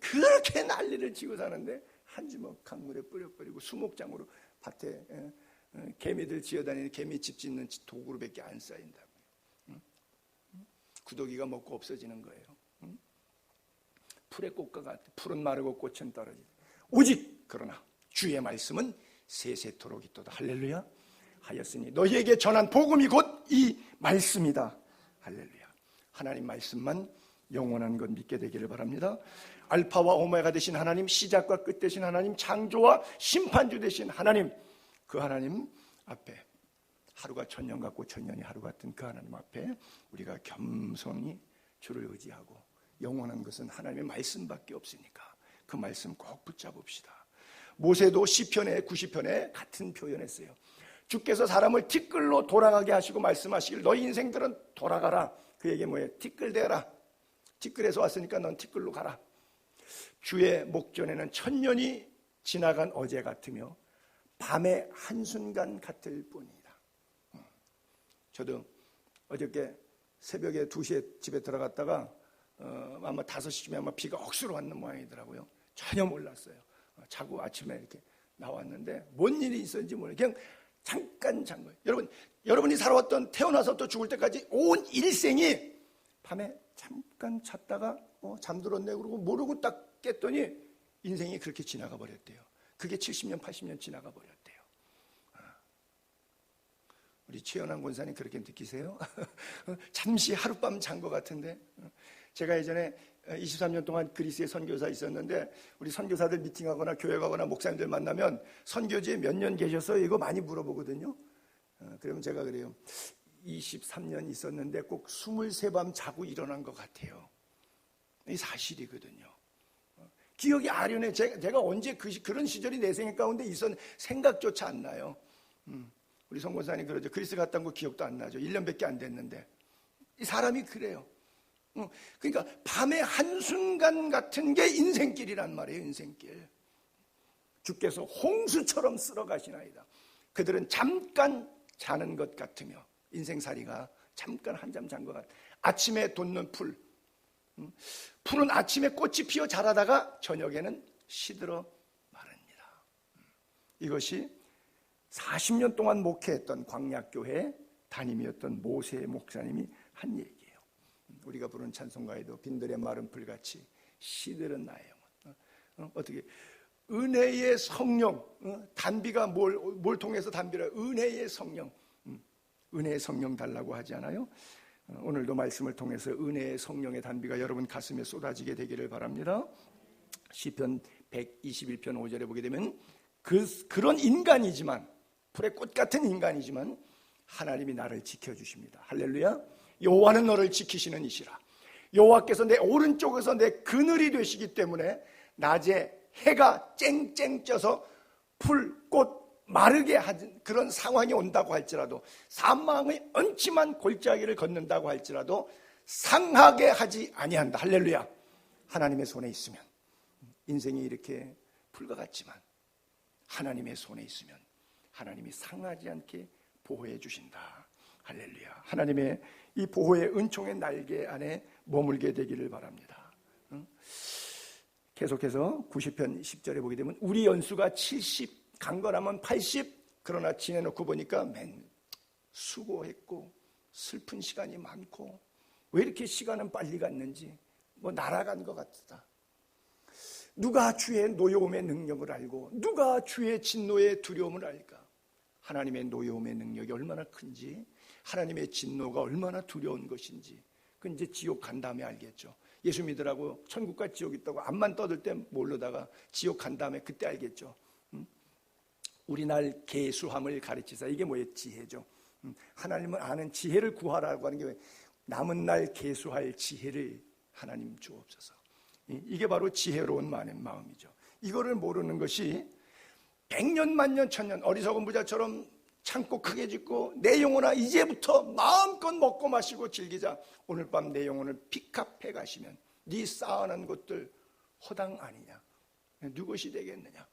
그렇게 난리를 치고 사는데 한 주먹 강물에 뿌려버리고 수목장으로 밭에 개미들 지어다니는 개미집 짓는 도구로밖에 안 쌓인다고요. 구더기가 먹고 없어지는 거예요. 풀의 꽃과 같아. 풀은 마르고 꽃은 떨어지다. 오직 그러나 주의 말씀은 세세토록 있도다. 할렐루야. 하였으니 너희에게 전한 복음이 곧 이 말씀이다. 할렐루야. 하나님 말씀만 영원한 것 믿게 되기를 바랍니다. 알파와 오메가 되신 하나님, 시작과 끝 되신 하나님, 창조와 심판주 되신 하나님, 그 하나님 앞에 하루가 천년 같고 천년이 하루 같은 그 하나님 앞에 우리가 겸손히 주를 의지하고 영원한 것은 하나님의 말씀밖에 없으니까 그 말씀 꼭 붙잡읍시다. 모세도 시편에 90편에 같은 표현했어요. 주께서 사람을 티끌로 돌아가게 하시고 말씀하시길 너희 인생들은 돌아가라. 그 얘기 뭐예요? 티끌대라. 티끌에서 왔으니까 넌 티끌로 가라. 주의 목전에는 천년이 지나간 어제 같으며 밤의 한순간 같을 뿐이다. 저도 어저께 새벽에 2시에 집에 들어갔다가 아마 5시쯤에 아마 비가 억수로 왔는 모양이더라고요. 전혀 몰랐어요. 자고 아침에 이렇게 나왔는데 뭔 일이 있었는지 몰라요. 그냥 잠깐 잔 거예요. 여러분이 살아왔던 태어나서 또 죽을 때까지 온 일생이 밤에 잠깐 잤다가 잠들었네 그러고 모르고 딱 깼더니 인생이 그렇게 지나가 버렸대요. 그게 70년 80년 지나가 버렸대요. 우리 최연한 권사님 그렇게 느끼세요? 잠시 하룻밤 잔 것 같은데. 제가 예전에 23년 동안 그리스에 선교사 있었는데 우리 선교사들 미팅하거나 교회 가거나 목사님들 만나면 선교지에 몇 년 계셨어요? 이거 많이 물어보거든요. 그러면 제가 그래요. 23년 있었는데 꼭 23밤 자고 일어난 것 같아요. 이 사실이거든요. 기억이 아련해. 제가 언제 그런 시절이 내 생각 가운데 있었는지 생각조차 안 나요. 우리 선교사님 그러죠. 그리스 갔다 온 거 기억도 안 나죠. 1년밖에 안 됐는데. 이 사람이 그래요. 그러니까 밤의 한순간 같은 게 인생길이란 말이에요. 인생길. 주께서 홍수처럼 쓸어가시나이다. 그들은 잠깐 자는 것 같으며 인생살이가 잠깐 한잠 잔 것 같아. 아침에 돋는 풀은 아침에 꽃이 피어 자라다가 저녁에는 시들어 마릅니다. 이것이 40년 동안 목회했던 광약교회 담임이었던 모세 목사님이 한 얘기예요. 우리가 부른 찬송가에도 빈들의 마른 풀같이 시들은 나의 영혼. 어떻게 은혜의 성령, 단비가 뭘 통해서 단비라? 은혜의 성령. 은혜의 성령 달라고 하지 않아요? 오늘도 말씀을 통해서 은혜의 성령의 단비가 여러분 가슴에 쏟아지게 되기를 바랍니다. 시편 121편 5절에 보게 되면 그런 인간이지만 풀의 꽃 같은 인간이지만 하나님이 나를 지켜주십니다. 할렐루야. 여호와는 너를 지키시는 이시라. 여호와께서 내 오른쪽에서 내 그늘이 되시기 때문에 낮에 해가 쨍쨍 쪄서 풀, 꽃 마르게 하는 그런 상황이 온다고 할지라도 사망의 엄침한 골짜기를 걷는다고 할지라도 상하게 하지 아니한다. 할렐루야. 하나님의 손에 있으면 인생이 이렇게 풀과 같지만 하나님의 손에 있으면 하나님이 상하지 않게 보호해 주신다. 할렐루야. 하나님의 이 보호의 은총의 날개 안에 머물게 되기를 바랍니다. 계속해서 90편 10절에 보게 되면 우리 연수가 70 강건하면 80 그러나 지내놓고 보니까 맨 수고했고 슬픈 시간이 많고 왜 이렇게 시간은 빨리 갔는지 뭐 날아간 것 같다. 누가 주의 노여움의 능력을 알고 누가 주의 진노의 두려움을 알까? 하나님의 노여움의 능력이 얼마나 큰지 하나님의 진노가 얼마나 두려운 것인지 그건 이제 지옥 간 다음에 알겠죠. 예수 믿으라고 천국과 지옥 있다고 앞만 떠들 때 모르다가 지옥 간 다음에 그때 알겠죠. 우리 날 계수함을 가르치사. 이게 뭐예요? 지혜죠. 하나님을 아는 지혜를 구하라고 하는 게 남은 날 계수할 지혜를 하나님 주옵소서. 이게 바로 지혜로운 마음이죠. 이거를 모르는 것이 100년 만년 천년 어리석은 부자처럼 참고 크게 짓고 내 영혼아 이제부터 마음껏 먹고 마시고 즐기자. 오늘 밤 내 영혼을 픽업해 가시면 네 쌓아놓은 것들 허당 아니냐. 누구시 되겠느냐.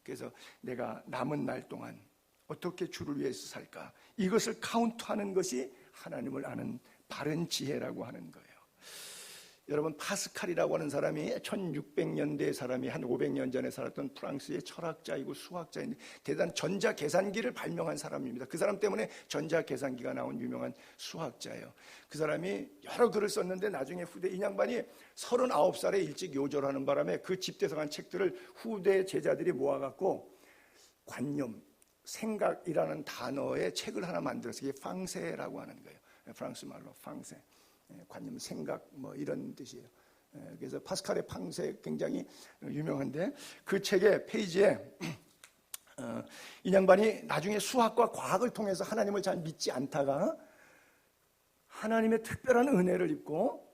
그래서 내가 남은 날 동안 어떻게 주를 위해서 살까? 이것을 카운트하는 것이 하나님을 아는 바른 지혜라고 하는 거예요. 여러분 파스칼이라고 하는 사람이 1600년대 사람이 한 500년 전에 살았던 프랑스의 철학자이고 수학자인데 대단한 전자계산기를 발명한 사람입니다. 그 사람 때문에 전자계산기가 나온 유명한 수학자예요. 그 사람이 여러 글을 썼는데 나중에 후대 이 양반이 39살에 일찍 요절하는 바람에 그 집대성한 책들을 후대 제자들이 모아갖고 관념, 생각이라는 단어의 책을 하나 만들었어요. 이게 팡세라고 하는 거예요. 프랑스 말로 팡세. 관념, 생각 뭐 이런 뜻이에요. 그래서 파스칼의 팡세 굉장히 유명한데 그 책의 페이지에 이 양반이 나중에 수학과 과학을 통해서 하나님을 잘 믿지 않다가 하나님의 특별한 은혜를 입고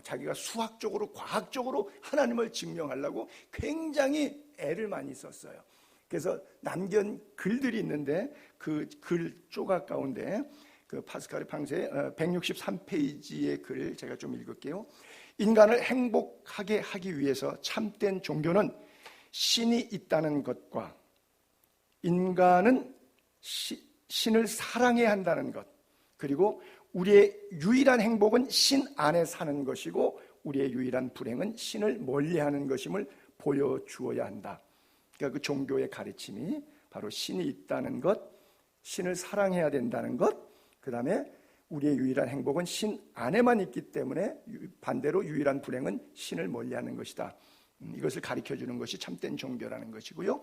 자기가 수학적으로 과학적으로 하나님을 증명하려고 굉장히 애를 많이 썼어요. 그래서 남긴 글들이 있는데 그 글 조각 가운데 그 파스칼의 방세 163페이지의 글을 제가 좀 읽을게요. 인간을 행복하게 하기 위해서 참된 종교는 신이 있다는 것과 인간은 신을 사랑해야 한다는 것, 그리고 우리의 유일한 행복은 신 안에 사는 것이고 우리의 유일한 불행은 신을 멀리하는 것임을 보여주어야 한다. 그러니까 그 종교의 가르침이 바로 신이 있다는 것, 신을 사랑해야 된다는 것, 그 다음에 우리의 유일한 행복은 신 안에만 있기 때문에 반대로 유일한 불행은 신을 멀리하는 것이다. 이것을 가르쳐주는 것이 참된 종교라는 것이고요.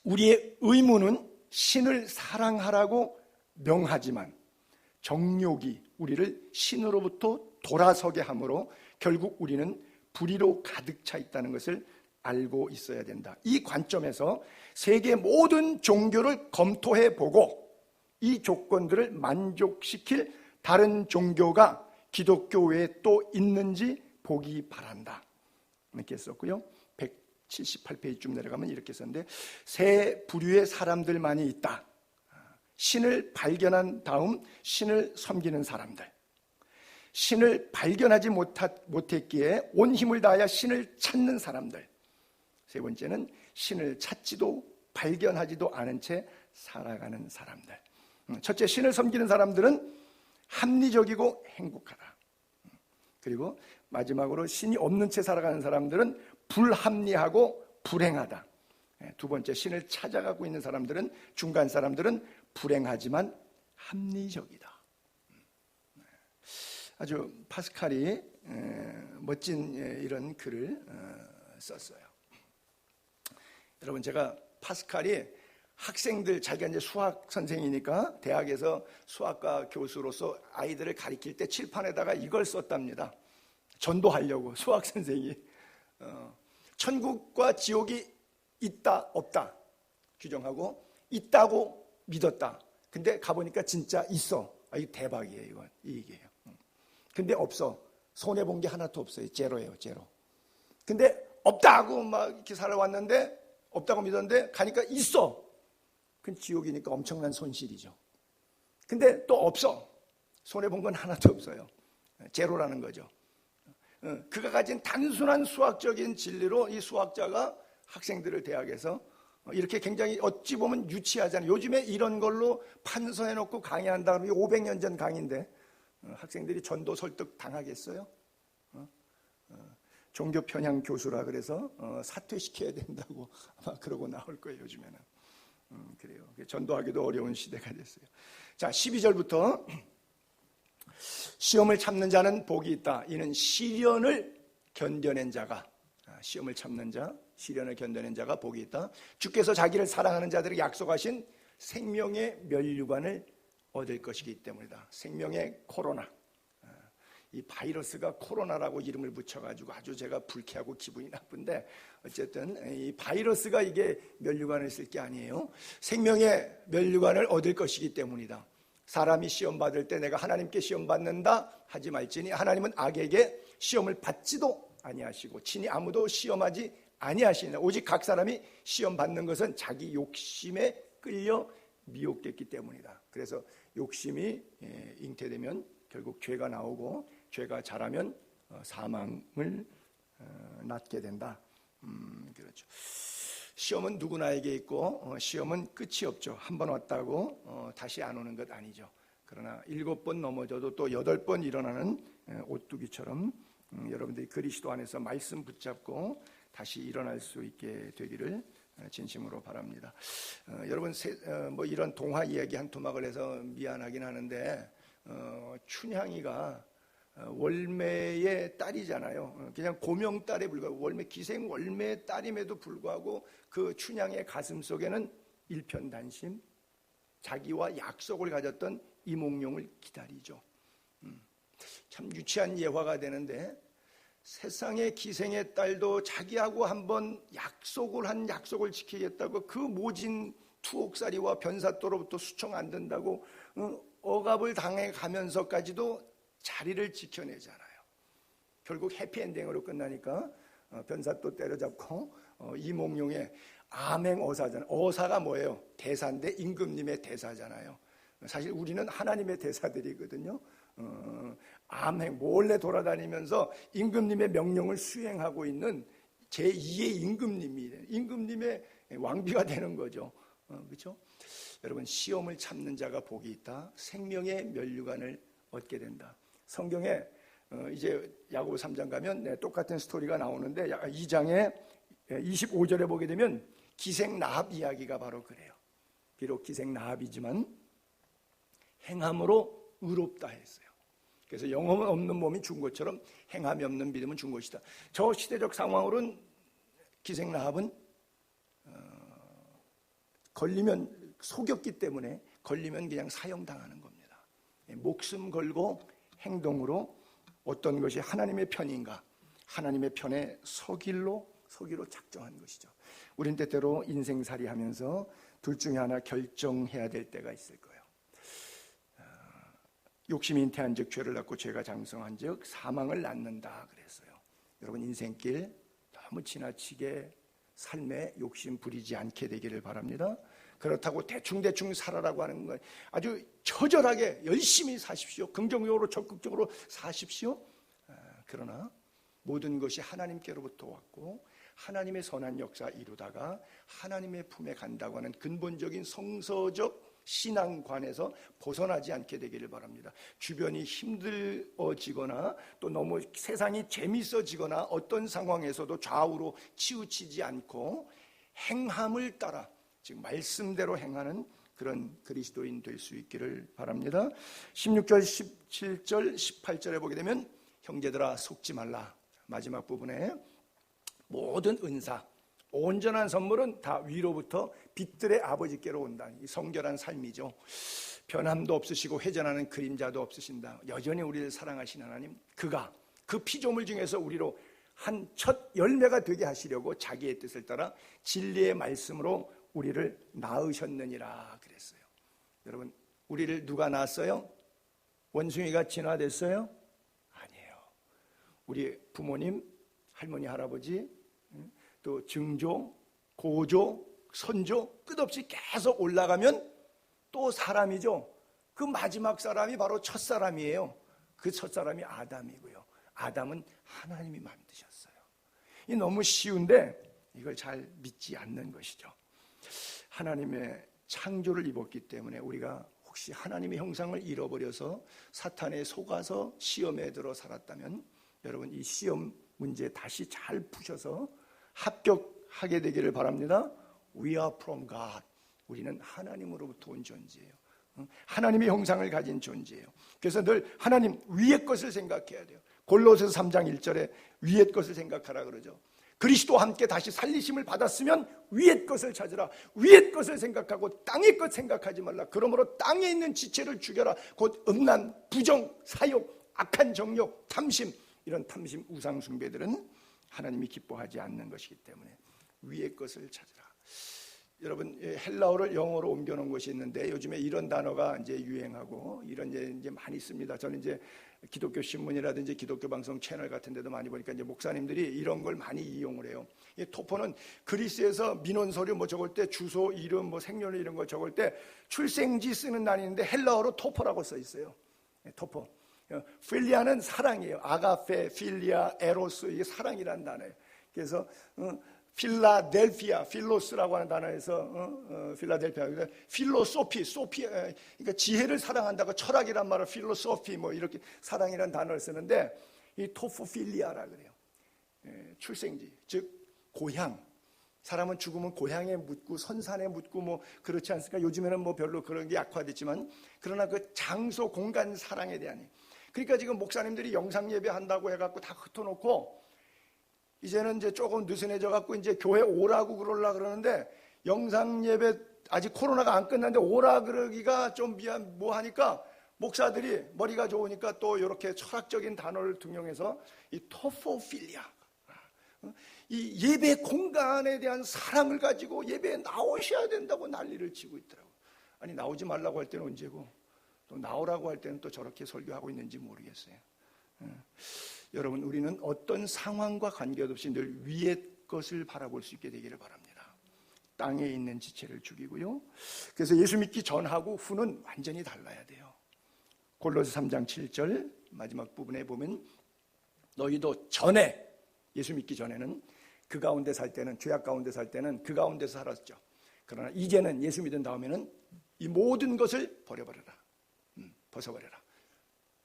우리의 의무는 신을 사랑하라고 명하지만 정욕이 우리를 신으로부터 돌아서게 하므로 결국 우리는 불의로 가득 차 있다는 것을 알고 있어야 된다. 이 관점에서 세계 모든 종교를 검토해 보고 이 조건들을 만족시킬 다른 종교가 기독교 외에 또 있는지 보기 바란다. 이렇게 했었고요. 178페이지쯤 내려가면 이렇게 썼는데 세 부류의 사람들만이 있다. 신을 발견한 다음 신을 섬기는 사람들, 신을 발견하지 못했기에 온 힘을 다하여 신을 찾는 사람들, 세 번째는 신을 찾지도 발견하지도 않은 채 살아가는 사람들. 첫째, 신을 섬기는 사람들은 합리적이고 행복하다. 그리고 마지막으로 신이 없는 채 살아가는 사람들은 불합리하고 불행하다. 두 번째, 신을 찾아가고 있는 사람들은, 중간 사람들은 불행하지만 합리적이다. 아주 파스칼이 멋진 이런 글을 썼어요. 여러분, 제가 파스칼이 학생들, 자기가 이제 수학 선생이니까 대학에서 수학과 교수로서 아이들을 가르칠 때 칠판에다가 이걸 썼답니다. 전도하려고. 수학 선생이 천국과 지옥이 있다 없다 규정하고 있다고 믿었다. 근데 가보니까 진짜 있어. 이거 대박이에요. 이건 이 얘기예요. 근데 없어. 손해 본 게 하나도 없어요. 제로예요. 제로. 근데 없다고 막 이렇게 살아왔는데, 없다고 믿었는데 가니까 있어. 그건 지옥이니까 엄청난 손실이죠. 근데 또 없어. 손해 본 건 하나도 없어요. 제로라는 거죠. 그가 가진 단순한 수학적인 진리로 이 수학자가 학생들을 대학에서 이렇게 굉장히 어찌 보면 유치하잖아요. 요즘에 이런 걸로 판서해놓고 강의한다 그러면 500년 전 강의인데 학생들이 전도 설득 당하겠어요? 종교 편향 교수라 그래서 사퇴시켜야 된다고 아마 그러고 나올 거예요. 요즘에는. 그래요. 전도하기도 어려운 시대가 됐어요. 자, 12절부터 시험을 참는 자는 복이 있다. 이는 시련을 견뎌낸 자가, 시험을 참는 자, 시련을 견뎌낸 자가 복이 있다. 주께서 자기를 사랑하는 자들에게 약속하신 생명의 면류관을 얻을 것이기 때문이다. 생명의 코로나. 이 바이러스가 코로나라고 이름을 붙여가지고 아주 제가 불쾌하고 기분이 나쁜데, 어쨌든 이 바이러스가 이게 면류관을 쓸 게 아니에요. 생명의 면류관을 얻을 것이기 때문이다. 사람이 시험 받을 때 내가 하나님께 시험 받는다 하지 말지니 하나님은 악에게 시험을 받지도 아니하시고 친히 아무도 시험하지 아니하시니라. 오직 각 사람이 시험 받는 것은 자기 욕심에 끌려 미혹됐기 때문이다. 그래서 욕심이 잉태되면 결국 죄가 나오고, 죄가 자라면 사망을 낳게 된다. 그렇죠. 시험은 누구나에게 있고 시험은 끝이 없죠. 한 번 왔다고 다시 안 오는 것 아니죠. 그러나 7번 넘어져도 또 8번 일어나는 오뚜기처럼 여러분들이 그리스도 안에서 말씀 붙잡고 다시 일어날 수 있게 되기를 진심으로 바랍니다. 여러분, 뭐 이런 동화 이야기 한 토막을 해서 미안하긴 하는데, 춘향이가 월매의 딸이잖아요. 그냥 고명딸에 불구하고 월매, 기생 월매의 딸임에도 불구하고 그 춘향의 가슴 속에는 일편단심, 자기와 약속을 가졌던 이몽룡을 기다리죠. 참 유치한 예화가 되는데, 세상의 기생의 딸도 자기하고 한번 약속을 지키겠다고 그 모진 투옥살이와 변사또로부터 수청 안 된다고 억압을 당해 가면서까지도 자리를 지켜내잖아요. 결국 해피엔딩으로 끝나니까 변사 또 때려잡고 이몽룡의 암행어사잖아요. 어사가 뭐예요? 대사인데 임금님의 대사잖아요. 사실 우리는 하나님의 대사들이거든요. 암행 몰래 돌아다니면서 임금님의 명령을 수행하고 있는 제2의 임금님의 왕비가 되는 거죠. 그렇죠? 여러분, 시험을 참는 자가 복이 있다. 생명의 면류관을 얻게 된다. 성경에 이제 야고보 3장 가면 똑같은 스토리가 나오는데 2장에 25절에 보게 되면 기생 라합 이야기가 바로 그래요. 비록 기생 라합이지만 행함으로 의롭다 했어요. 그래서 영혼 없는 몸이 죽은 것처럼 행함이 없는 믿음은 죽은 것이다. 저 시대적 상황으로는 기생 라합은 걸리면 속였기 때문에 걸리면 그냥 사형당하는 겁니다. 목숨 걸고 행동으로 어떤 것이 하나님의 편인가, 하나님의 편에 서기로 작정한 것이죠. 우린 때때로 인생살이 하면서 둘 중에 하나 결정해야 될 때가 있을 거예요. 욕심이 잉태한 즉 죄를 낳고 죄가 장성한 즉 사망을 낳는다 그랬어요. 여러분, 인생길 너무 지나치게 삶에 욕심 부리지 않게 되기를 바랍니다. 그렇다고 대충 살아라고 하는 건 아주 처절하게 열심히 사십시오. 긍정적으로 적극적으로 사십시오. 그러나 모든 것이 하나님께로부터 왔고 하나님의 선한 역사 이루다가 하나님의 품에 간다고 하는 근본적인 성서적 신앙관에서 벗어나지 않게 되기를 바랍니다. 주변이 힘들어지거나 또 너무 세상이 재밌어지거나 어떤 상황에서도 좌우로 치우치지 않고 행함을 따라 지금 말씀대로 행하는 그런 그리스도인 될 수 있기를 바랍니다. 16절, 17절, 18절에 보게 되면 형제들아 속지 말라. 마지막 부분에 모든 은사, 온전한 선물은 다 위로부터 빛들의 아버지께로 온다. 이 성결한 삶이죠. 변함도 없으시고 회전하는 그림자도 없으신다. 여전히 우리를 사랑하신 하나님, 그가 그 피조물 중에서 우리로 한 첫 열매가 되게 하시려고 자기의 뜻을 따라 진리의 말씀으로 우리를 낳으셨느니라 그랬어요. 여러분, 우리를 누가 낳았어요? 원숭이가 진화됐어요? 아니에요. 우리 부모님, 할머니, 할아버지, 또 증조, 고조, 선조 끝없이 계속 올라가면 또 사람이죠. 그 마지막 사람이 바로 첫사람이에요. 그 첫사람이 아담이고요. 아담은 하나님이 만드셨어요. 이 너무 쉬운데 이걸 잘 믿지 않는 것이죠. 하나님의 창조를 입었기 때문에 우리가 혹시 하나님의 형상을 잃어버려서 사탄에 속아서 시험에 들어 살았다면 여러분, 이 시험 문제 다시 잘 푸셔서 합격하게 되기를 바랍니다. We are from God. 우리는 하나님으로부터 온 존재예요. 하나님의 형상을 가진 존재예요. 그래서 늘 하나님 위의 것을 생각해야 돼요. 골로새서 3장 1절에 위의 것을 생각하라 그러죠. 그리스도와 함께 다시 살리심을 받았으면 위의 것을 찾으라. 위의 것을 생각하고 땅의 것 생각하지 말라. 그러므로 땅에 있는 지체를 죽여라. 곧 음란, 부정, 사욕, 악한 정욕, 탐심, 이런 탐심 우상 숭배들은 하나님이 기뻐하지 않는 것이기 때문에 위의 것을 찾으라. 여러분, 헬라어를 영어로 옮겨놓은 것이 있는데 요즘에 이런 단어가 이제 유행하고 이런 이제 많이 씁니다. 저는 이제 기독교 신문이라든지 기독교 방송 채널 같은 데도 많이 보니까 이제 목사님들이 이런 걸 많이 이용을 해요. 이 토포는 그리스에서 민원 서류 뭐 적을 때 주소, 이름, 뭐 생년월 이런 거 적을 때 출생지 쓰는 단위인데 헬라어로 토포라고 써 있어요. 토포. 필리아는 사랑이에요. 아가페, 필리아, 에로스, 이게 사랑이라는 단어예요. 그래서 필라델피아, 필로스라고 하는 단어에서 필라델피아, 그러니까 필로소피, 그러니까 지혜를 사랑한다고 철학이란 말을 필로소피 뭐 이렇게 사랑이라는 단어를 쓰는데 이 토포필리아라 그래요. 출생지, 즉 고향. 사람은 죽으면 고향에 묻고 선산에 묻고 뭐 그렇지 않습니까? 요즘에는 뭐 별로 그런 게 약화됐지만 그러나 그 장소, 공간 사랑에 대한. 그러니까 지금 목사님들이 영상 예배 한다고 해갖고 다 흩어놓고 이제는 이제 조금 느슨해져 갖고 이제 교회 오라고 그러려고 그러는데 영상 예배 아직 코로나가 안 끝났는데 오라 그러기가 좀 미안 뭐 하니까 목사들이 머리가 좋으니까 또 이렇게 철학적인 단어를 등용해서 이 토포필리아, 이 예배 공간에 대한 사랑을 가지고 예배에 나오셔야 된다고 난리를 치고 있더라고요. 아니, 나오지 말라고 할 때는 언제고 또 나오라고 할 때는 또 저렇게 설교하고 있는지 모르겠어요. 여러분, 우리는 어떤 상황과 관계없이 늘 위의 것을 바라볼 수 있게 되기를 바랍니다. 땅에 있는 지체를 죽이고요. 그래서 예수 믿기 전하고 후는 완전히 달라야 돼요. 골로새 3장 7절 마지막 부분에 보면 너희도 전에, 예수 믿기 전에는 그 가운데 살 때는, 죄악 가운데 살 때는 그 가운데서 살았죠. 그러나 이제는 예수 믿은 다음에는 이 모든 것을 버려버려라. 벗어버려라.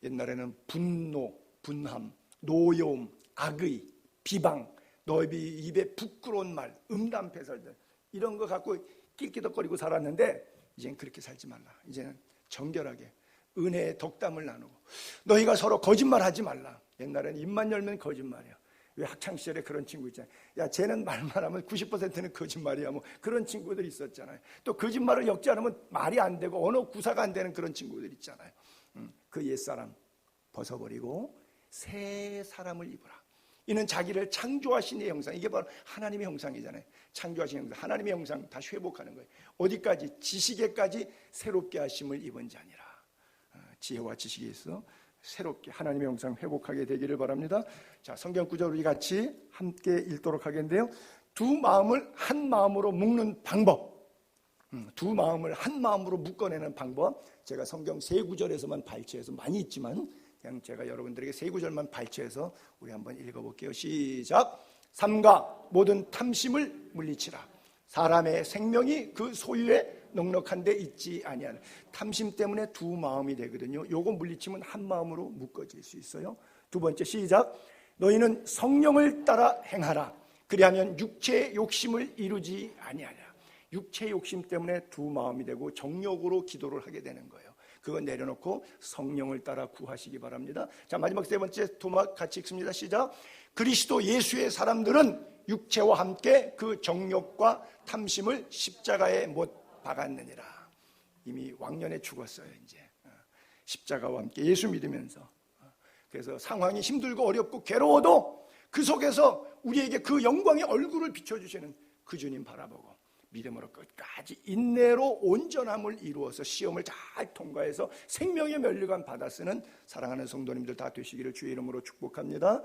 옛날에는 분노, 분함, 노여움, 악의, 비방, 너희 입에 부끄러운 말, 음란패설들, 이런 거 갖고 낄끼덕거리고 살았는데 이제는 그렇게 살지 말라. 이제는 정결하게 은혜의 덕담을 나누고, 너희가 서로 거짓말하지 말라. 옛날에는 입만 열면 거짓말이야. 왜 학창시절에 그런 친구 있잖아요. 야, 쟤는 말만 하면 90%는 거짓말이야. 뭐 그런 친구들 있었잖아요. 또 거짓말을 엮지 않으면 말이 안 되고 언어 구사가 안 되는 그런 친구들 있잖아요. 그 옛사람 벗어버리고 새 사람을 입으라. 이는 자기를 창조하신 의 형상, 이게 바로 하나님의 형상이잖아요. 창조하신 형상, 하나님의 형상 다시 회복하는 거예요. 어디까지? 지식에까지 새롭게 하심을 입은 자니라. 지혜와 지식에 있어 새롭게 하나님의 형상 회복하게 되기를 바랍니다. 자, 성경 구절 우리 같이 함께 읽도록 하겠는데요. 두 마음을 한 마음으로 묶는 방법, 두 마음을 한 마음으로 묶어내는 방법, 제가 성경 세 구절에서만 발췌해서 많이 있지만 그냥 제가 여러분들에게 세 구절만 발췌해서 우리 한번 읽어볼게요. 시작. 삼가 모든 탐심을 물리치라. 사람의 생명이 그 소유에 넉넉한 데 있지 아니하는. 탐심 때문에 두 마음이 되거든요. 요거 물리치면 한 마음으로 묶어질 수 있어요. 두 번째 시작. 너희는 성령을 따라 행하라. 그리하면 육체의 욕심을 이루지 아니하냐. 육체의 욕심 때문에 두 마음이 되고 정욕으로 기도를 하게 되는 거예요. 그거 내려놓고 성령을 따라 구하시기 바랍니다. 자, 마지막 세 번째 도막 같이 읽습니다. 시작. 그리스도 예수의 사람들은 육체와 함께 그 정욕과 탐심을 십자가에 못 박았느니라. 이미 왕년에 죽었어요. 이제 십자가와 함께 예수 믿으면서. 그래서 상황이 힘들고 어렵고 괴로워도 그 속에서 우리에게 그 영광의 얼굴을 비춰주시는 그 주님 바라보고 믿음으로 끝까지 인내로 온전함을 이루어서 시험을 잘 통과해서 생명의 면류관 받아 쓰는 사랑하는 성도님들 다 되시기를 주의 이름으로 축복합니다.